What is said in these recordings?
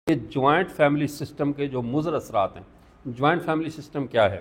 یہ joint family system کے جو مضر اثرات ہیں. جوائنٹ فیملی سسٹم کیا ہے؟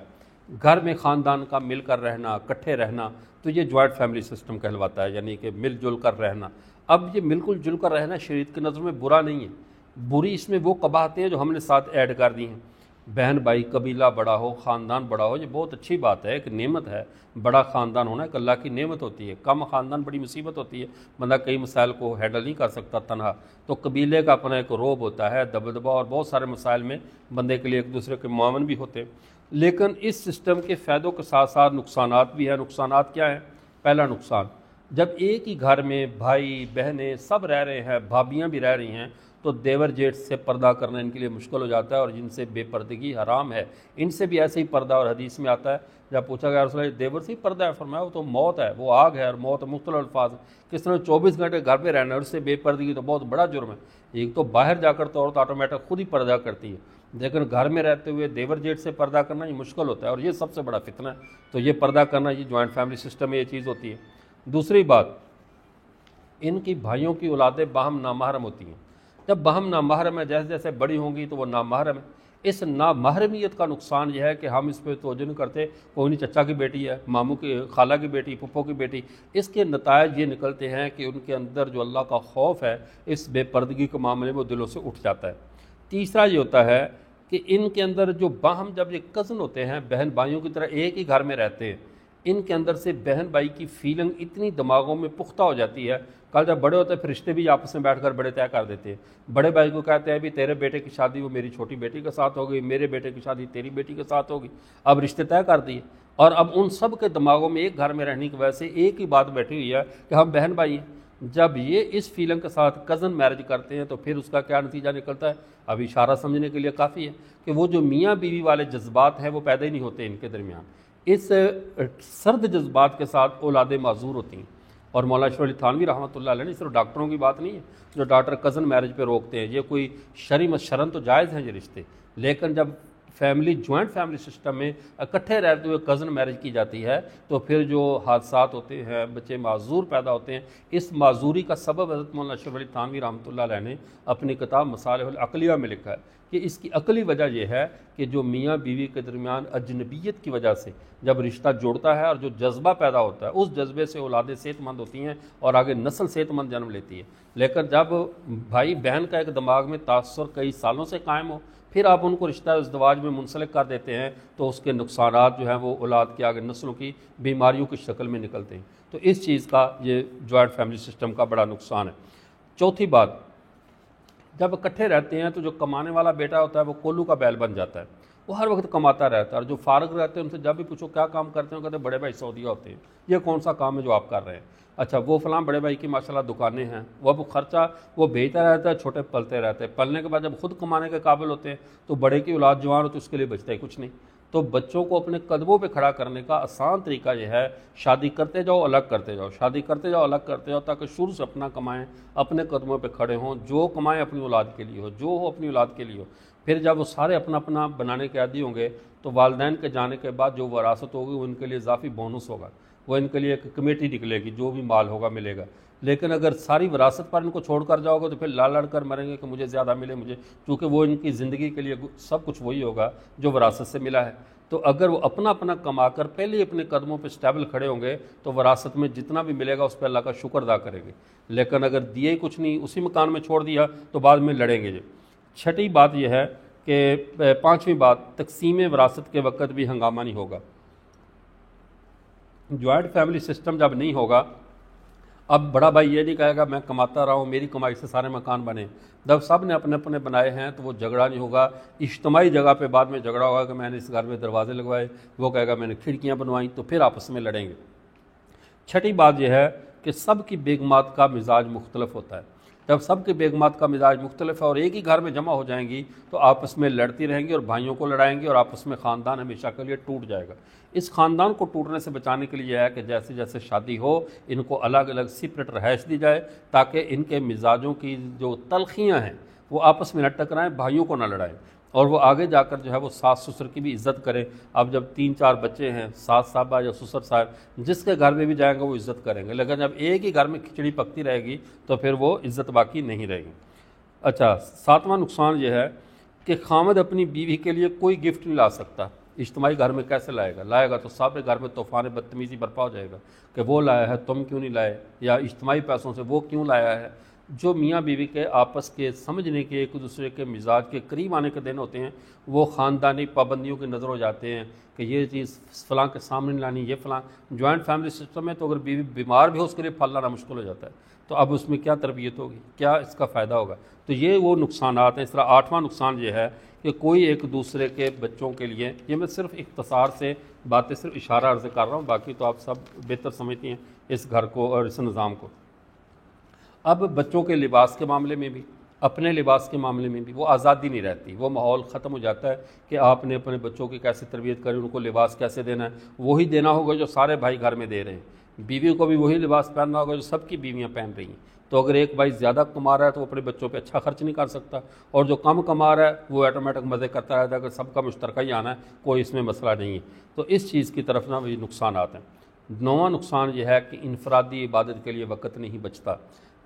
گھر میں خاندان کا مل کر رہنا، اکٹھے رہنا، تو یہ جوائنٹ فیملی سسٹم کہلواتا ہے، یعنی کہ مل جل کر رہنا. اب یہ مل جل کر رہنا شریعت کی نظر میں برا نہیں ہے، بری اس میں وہ قباحتیں ہیں جو ہم نے ساتھ ایڈ کر دی ہیں. بہن بھائی، قبیلہ بڑا ہو، خاندان بڑا ہو، یہ بہت اچھی بات ہے، ایک نعمت ہے. بڑا خاندان ہونا ایک اللہ کی نعمت ہوتی ہے. کم خاندان بڑی مصیبت ہوتی ہے، بندہ کئی مسائل کو ہینڈل نہیں کر سکتا تنہا. تو قبیلے کا اپنا ایک روب ہوتا ہے، دبدبہ، اور بہت سارے مسائل میں بندے کے لیے ایک دوسرے کے معاون بھی ہوتے ہیں. لیکن اس سسٹم کے فائدوں کے ساتھ ساتھ نقصانات بھی ہیں. نقصانات کیا ہیں؟ پہلا نقصان، جب ایک ہی گھر میں بھائی بہنیں سب رہ رہے ہیں، بھابیاں بھی رہ رہی ہیں، تو دیور جیٹھ سے پردہ کرنا ان کے لیے مشکل ہو جاتا ہے، اور جن سے بے پردگی حرام ہے ان سے بھی ایسے ہی پردہ. اور حدیث میں آتا ہے، جب پوچھا گیا رسول اللہ دیور سے ہی پردہ ہے، فرمایا وہ تو موت ہے، وہ آگ ہے، اور موت مختلف الفاظ ہیں. کس طرح 24 گھنٹے گھر پہ رہنا ہے، اس سے بے پردگی تو بہت بڑا جرم ہے. ایک تو باہر جا کر تو عورت آٹومیٹک خود ہی پردہ کرتی ہے، لیکن گھر میں رہتے ہوئے دیور جیٹھ سے پردہ کرنا یہ مشکل ہوتا ہے، اور یہ سب سے بڑا فتنہ ہے. تو یہ پردہ کرنا، یہ جوائنٹ فیملی سسٹم میں یہ چیز ہوتی ہے. دوسری بات، ان کی بھائیوں کی اولادیں باہم نامحرم ہوتی ہیں. جب باہم نامحرم ہے، جیسے جیسے بڑی ہوں گی تو وہ نامحرم ہے. اس نامحرمیت کا نقصان یہ ہے کہ ہم اس پہ توجہ نہیں کرتے، کوئی نہیں، چچا کی بیٹی ہے، ماموں کی، خالہ کی بیٹی، پھپھو کی بیٹی. اس کے نتائج یہ نکلتے ہیں کہ ان کے اندر جو اللہ کا خوف ہے اس بے پردگی کے معاملے میں وہ دلوں سے اٹھ جاتا ہے. تیسرا یہ ہوتا ہے کہ ان کے اندر جو باہم، جب یہ کزن ہوتے ہیں، بہن بھائیوں کی طرح ایک ہی گھر میں رہتے ہیں، ان کے اندر سے بہن بھائی کی فیلنگ اتنی دماغوں میں پختہ ہو جاتی ہے. کل جب بڑے ہوتے ہیں پھر رشتے بھی آپس میں بیٹھ کر بڑے طے کر دیتے ہیں. بڑے بھائی کو کہتے ہیں بھی تیرے بیٹے کی شادی وہ میری چھوٹی بیٹی کے ساتھ ہوگی، میرے بیٹے کی شادی تیری بیٹی کے ساتھ ہوگی. اب رشتے طے کر دیے، اور اب ان سب کے دماغوں میں ایک گھر میں رہنے کی وجہ سے ایک ہی بات بیٹھی ہوئی ہے کہ ہم بہن بھائی ہیں. جب یہ اس فیلنگ کے ساتھ کزن میرج کرتے ہیں تو پھر اس کا کیا نتیجہ نکلتا ہے؟ اب اشارہ سمجھنے کے لیے کافی ہے کہ وہ جو میاں بیوی والے جذبات ہیں وہ پیدا ہی نہیں ہوتے ان کے درمیان. اس سرد جذبات کے ساتھ اولادیں معذور ہوتی ہیں. اور مولانا اشرف علی تھانوی رحمۃ اللہ علیہ نے، صرف ڈاکٹروں کی بات نہیں ہے جو ڈاکٹر کزن میرج پہ روکتے ہیں، یہ کوئی شرعن تو جائز ہیں یہ رشتے، لیکن جب فیملی جوائنٹ فیملی سسٹم میں اکٹھے رہتے ہوئے کزن میرج کی جاتی ہے تو پھر جو حادثات ہوتے ہیں، بچے معذور پیدا ہوتے ہیں. اس معذوری کا سبب حضرت مولانا اشرف علی تھانوی رحمۃ اللہ علیہ نے اپنی کتاب مصالح العقلیہ میں لکھا ہے کہ اس کی عقلی وجہ یہ ہے کہ جو میاں بیوی کے درمیان اجنبیت کی وجہ سے جب رشتہ جوڑتا ہے اور جو جذبہ پیدا ہوتا ہے، اس جذبے سے اولادیں صحت مند ہوتی ہیں اور آگے نسل صحت مند جنم لیتی ہے. لیکن جب بھائی بہن کا ایک دماغ میں تاثر کئی سالوں سے قائم ہو، پھر آپ ان کو رشتہ ازدواج میں منسلک کر دیتے ہیں، تو اس کے نقصانات جو ہیں وہ اولاد کے آگے نسلوں کی بیماریوں کی شکل میں نکلتے ہیں. تو اس چیز کا یہ جوائنٹ فیملی سسٹم کا بڑا نقصان ہے. چوتھی بات، جب اکٹھے رہتے ہیں تو جو کمانے والا بیٹا ہوتا ہے وہ کولو کا بیل بن جاتا ہے، وہ ہر وقت کماتا رہتا ہے. اور جو فارغ رہتے ہیں ان سے جب بھی پوچھو کیا کام کرتے ہیں، کہتے ہیں بڑے بھائی سعودیہ ہوتے ہیں. یہ کون سا کام ہے جو آپ کر رہے ہیں؟ اچھا وہ فلاں بڑے بھائی کی ماشاءاللہ دکانیں ہیں، وہ اب خرچہ وہ بھیجتا رہتا ہے، چھوٹے پلتے رہتے ہیں. پلنے کے بعد جب خود کمانے کے قابل ہوتے ہیں تو بڑے کی اولاد جوان ہو تو اس کے لیے بچتا ہی کچھ نہیں. تو بچوں کو اپنے قدموں پہ کھڑا کرنے کا آسان طریقہ یہ ہے، شادی کرتے جاؤ الگ کرتے جاؤ، شادی کرتے جاؤ الگ کرتے جاؤ، تاکہ شروع سے اپنا کمائیں، اپنے قدموں پہ کھڑے ہوں. جو کمائیں اپنی اولاد کے لیے ہو، جو ہو اپنی اولاد کے لیے ہو. پھر جب وہ سارے اپنا اپنا بنانے کے عادی ہوں گے تو والدین کے جانے کے بعد جو وراثت ہوگی وہ ان کے لیے اضافی بونس ہوگا، وہ ان کے لیے ایک کمیٹی نکلے گی، جو بھی مال ہوگا ملے گا. لیکن اگر ساری وراثت پر ان کو چھوڑ کر جاؤ گے تو پھر لڑ لڑ کر مریں گے کہ مجھے زیادہ ملے مجھے، کیونکہ وہ ان کی زندگی کے لیے سب کچھ وہی ہوگا جو وراثت سے ملا ہے. تو اگر وہ اپنا اپنا کما کر پہلے ہی اپنے قدموں پہ سٹیبل کھڑے ہوں گے تو وراثت میں جتنا بھی ملے گا اس پہ اللہ کا شکر ادا کریں گے. لیکن اگر دیے ہی کچھ نہیں، اسی مکان میں چھوڑ دیا تو بعد میں لڑیں گے. چھٹی بات یہ ہے کہ پانچویں بات، تقسیم وراثت کے وقت بھی ہنگامہ نہیں ہوگا. جوائنٹ فیملی سسٹم جب نہیں ہوگا، اب بڑا بھائی یہ نہیں کہے گا میں کماتا رہا ہوں میری کمائی سے سارے مکان بنے. جب سب نے اپنے اپنے بنائے ہیں تو وہ جھگڑا نہیں ہوگا. اجتماعی جگہ پہ بعد میں جھگڑا ہوگا کہ میں نے اس گھر میں دروازے لگوائے، وہ کہے گا میں نے کھڑکیاں بنوائیں، تو پھر آپس میں لڑیں گے. چھٹی بات یہ ہے کہ سب کی بیگمات کا مزاج مختلف ہوتا ہے. جب سب کے بیگمات کا مزاج مختلف ہے اور ایک ہی گھر میں جمع ہو جائیں گی تو آپس میں لڑتی رہیں گی اور بھائیوں کو لڑائیں گی اور آپس میں خاندان ہمیشہ کے لیے ٹوٹ جائے گا. اس خاندان کو ٹوٹنے سے بچانے کے لیے ہے کہ جیسے جیسے شادی ہو ان کو الگ الگ سپریٹ رہائش دی جائے تاکہ ان کے مزاجوں کی جو تلخیاں ہیں وہ آپس میں نہ ٹکرائیں، بھائیوں کو نہ لڑائیں، اور وہ آگے جا کر جو ہے وہ ساس سسر کی بھی عزت کریں. اب جب 3-4 بچے ہیں، ساس صاحبہ یا سسر صاحب جس کے گھر میں بھی جائیں گے وہ عزت کریں گے. لیکن جب ایک ہی گھر میں کھچڑی پکتی رہے گی تو پھر وہ عزت باقی نہیں رہے گی. اچھا، ساتواں نقصان یہ ہے کہ خامد اپنی بیوی کے لیے کوئی گفٹ نہیں لا سکتا۔ اجتماعی گھر میں کیسے لائے گا تو سارے گھر میں طوفان بدتمیزی برپا ہو جائے گا کہ وہ لایا ہے تم کیوں نہیں لائے، یا اجتماعی پیسوں سے وہ کیوں لایا ہے۔ جو میاں بیوی کے آپس کے سمجھنے کے، ایک دوسرے کے مزاج کے قریب آنے کے دن ہوتے ہیں، وہ خاندانی پابندیوں کی نظر ہو جاتے ہیں کہ یہ چیز فلاں کے سامنے نہیں لانی، یہ فلاں۔ جوائنٹ فیملی سسٹم ہے تو اگر بیوی بیمار بھی ہو اس کے لیے پھل لانا مشکل ہو جاتا ہے، تو اب اس میں کیا تربیت ہوگی، کیا اس کا فائدہ ہوگا۔ تو یہ وہ نقصانات ہیں۔ اس طرح آٹھواں نقصان یہ ہے کہ کوئی ایک دوسرے کے بچوں کے لیے، یہ میں صرف اختصار سے باتیں صرف اشارہ عرض کر رہا ہوں، باقی تو آپ سب بہتر سمجھتی ہیں اس گھر کو اور اس نظام کو۔ اب بچوں کے لباس کے معاملے میں بھی، اپنے لباس کے معاملے میں بھی وہ آزادی نہیں رہتی، وہ ماحول ختم ہو جاتا ہے کہ آپ نے اپنے بچوں کی کیسے تربیت کریں، ان کو لباس کیسے دینا ہے، وہی دینا ہوگا جو سارے بھائی گھر میں دے رہے ہیں۔ بیوی کو بھی وہی لباس پہننا ہوگا جو سب کی بیویاں پہن رہی ہیں۔ تو اگر ایک بھائی زیادہ کما رہا ہے تو وہ اپنے بچوں پہ اچھا خرچ نہیں کر سکتا، اور جو کم کما رہا ہے وہ آٹومیٹک مزے کرتا رہتا ہے کہ سب کا مشترکہ ہی آنا ہے، کوئی اس میں مسئلہ نہیں ہے۔ تو اس چیز کی طرف یہ نقصانات ہیں۔ نواں نقصان یہ ہے کہ انفرادی عبادت کے لیے وقت نہیں بچتا۔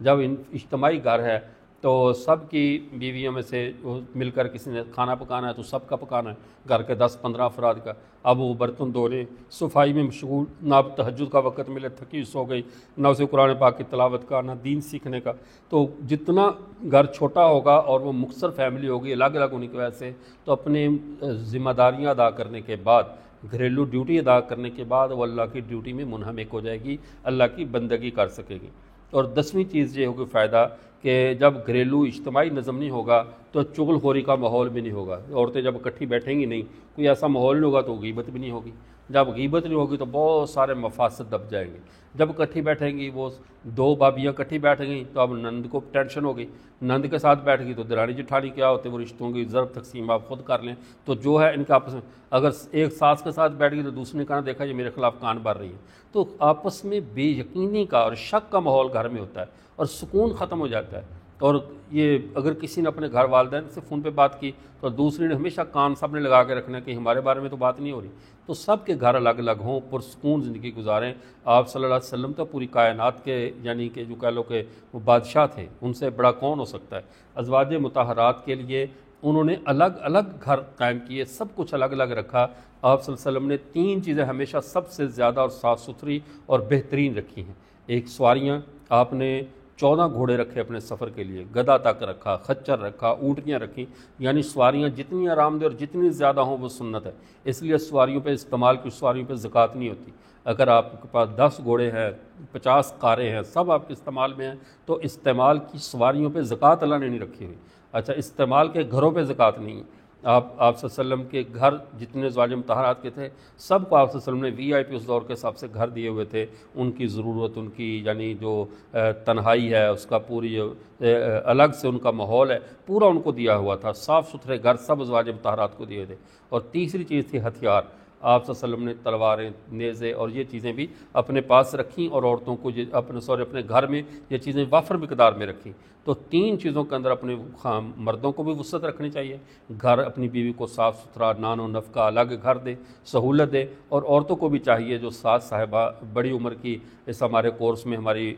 جب اجتماعی گھر ہے تو سب کی بیویوں میں سے مل کر کسی نے کھانا پکانا ہے تو سب کا پکانا ہے، گھر کے 10-15 افراد کا۔ اب وہ برتن دھونے، صفائی میں مشغول، نہ اب تہجد کا وقت ملے، تھکی سو گئی، نہ اسے قرآن پاک کی تلاوت کا، نہ دین سیکھنے کا۔ تو جتنا گھر چھوٹا ہوگا اور وہ مختصر فیملی ہوگی الگ الگ ہونے کی وجہ سے، تو اپنے ذمہ داریاں ادا کرنے کے بعد، گھریلو ڈیوٹی ادا کرنے کے بعد وہ اللہ کی ڈیوٹی میں منہمک ہو جائے گی، اللہ کی بندگی کر سکے گی۔ اور 10ویں چیز یہ ہوگی فائدہ کہ جب گھریلو اجتماعی نظم نہیں ہوگا تو چغل خوری کا ماحول بھی نہیں ہوگا۔ عورتیں جب اکٹھی بیٹھیں گی نہیں، کوئی ایسا ماحول نہیں ہوگا تو غیبت بھی نہیں ہوگی۔ جب غیبت نہیں ہوگی تو بہت سارے مفاسد دب جائیں گے۔ جب اکٹھی بیٹھیں گی، وہ 2 بھابیاں اکٹھی بیٹھ گئیں تو اب نند کو ٹینشن ہو گئی، نند کے ساتھ بیٹھ گئی تو درانی جٹھانی کیا ہوتے وہ رشتوں کی ضرب تقسیم آپ خود کر لیں۔ تو جو ہے ان کے آپس میں، اگر ایک ساس کے ساتھ بیٹھ گئی تو دوسرے نے کہا دیکھا یہ میرے خلاف کان بھر رہی ہے، تو آپس میں بے یقینی کا اور شک کا ماحول گھر میں ہوتا ہے اور سکون ختم ہو جاتا ہے۔ اور یہ اگر کسی نے اپنے گھر والدین سے فون پہ بات کی تو دوسرے نے ہمیشہ کان سب نے لگا کے رکھنا کہ ہمارے بارے میں تو بات نہیں ہو رہی۔ تو سب کے گھر الگ الگ ہوں، پرسکون زندگی گزاریں۔ آپ صلی اللہ علیہ وسلم تو پوری کائنات کے، یعنی کہ جو کہہ لو کہ وہ بادشاہ تھے، ان سے بڑا کون ہو سکتا ہے۔ ازواج مطہرات کے لیے انہوں نے الگ الگ گھر قائم کیے، سب کچھ الگ الگ رکھا۔ آپ صلی اللہ علیہ وسلم نے 3 چیزیں ہمیشہ سب سے زیادہ اور صاف ستھری اور بہترین رکھی ہیں۔ ایک سواریاں، آپ نے 14 گھوڑے رکھے اپنے سفر کے لیے، گدھا تک رکھا، خچر رکھا، اونٹنیاں رکھی، یعنی سواریاں جتنی آرام دہ اور جتنی زیادہ ہوں وہ سنت ہے۔ اس لیے سواریوں پہ استعمال کی، سواریوں پہ زکوٰۃ نہیں ہوتی۔ اگر آپ کے پاس 10 گھوڑے ہیں، 50 کاریں ہیں، سب آپ کے استعمال میں ہیں، تو استعمال کی سواریوں پہ زکوٰۃ اللہ نے نہیں رکھی ہوئی۔ اچھا، استعمال کے گھروں پہ زکوٰۃ نہیں ہے۔ آپ صلی اللہ علیہ وسلم کے گھر جتنے ازواج مطہرات کے تھے، سب کو آپ صلی اللہ علیہ وسلم نے وی آئی پی اس دور کے حساب سے گھر دیے ہوئے تھے۔ ان کی ضرورت، ان کی یعنی جو تنہائی ہے اس کا پوری الگ سے ان کا ماحول ہے پورا ان کو دیا ہوا تھا۔ صاف ستھرے گھر سب ازواج مطہرات کو دیے تھے۔ اور تیسری چیز تھی ہتھیار۔ آپ صلی اللہ علیہ وسلم نے تلواریں، نیزے اور یہ چیزیں بھی اپنے پاس رکھیں، اور عورتوں کو اپنے گھر میں یہ چیزیں وافر مقدار میں رکھیں۔ تو 3 چیزوں کے اندر اپنے مردوں کو بھی وسعت رکھنی چاہیے، گھر اپنی بیوی کو صاف ستھرا، نان و نفقہ الگ گھر دے، سہولت دے، اور عورتوں کو بھی چاہیے جو ساس صاحبہ بڑی عمر کی، اس ہمارے کورس میں ہماری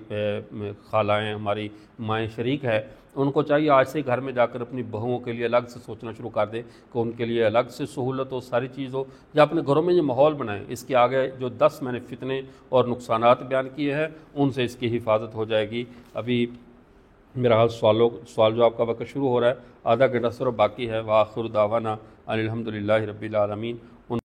خالائیں، ہماری مائیں شریک ہے، ان کو چاہیے آج سے گھر میں جا کر اپنی بہوؤں کے لیے الگ سے سوچنا شروع کر دے کہ ان کے لیے الگ سے سہولت ہو، ساری چیز ہو، یا اپنے گھروں میں یہ ماحول بنائیں۔ اس کے آگے جو 10 میں نے فتنے اور نقصانات بیان کیے ہیں ان سے اس کی حفاظت ہو جائے گی۔ ابھی میرا حال سوال جواب کا وقت شروع ہو رہا ہے، آدھا گھنٹہ صرف باقی ہے۔ وآخر دعوانا ان الحمد للہ رب العالمین۔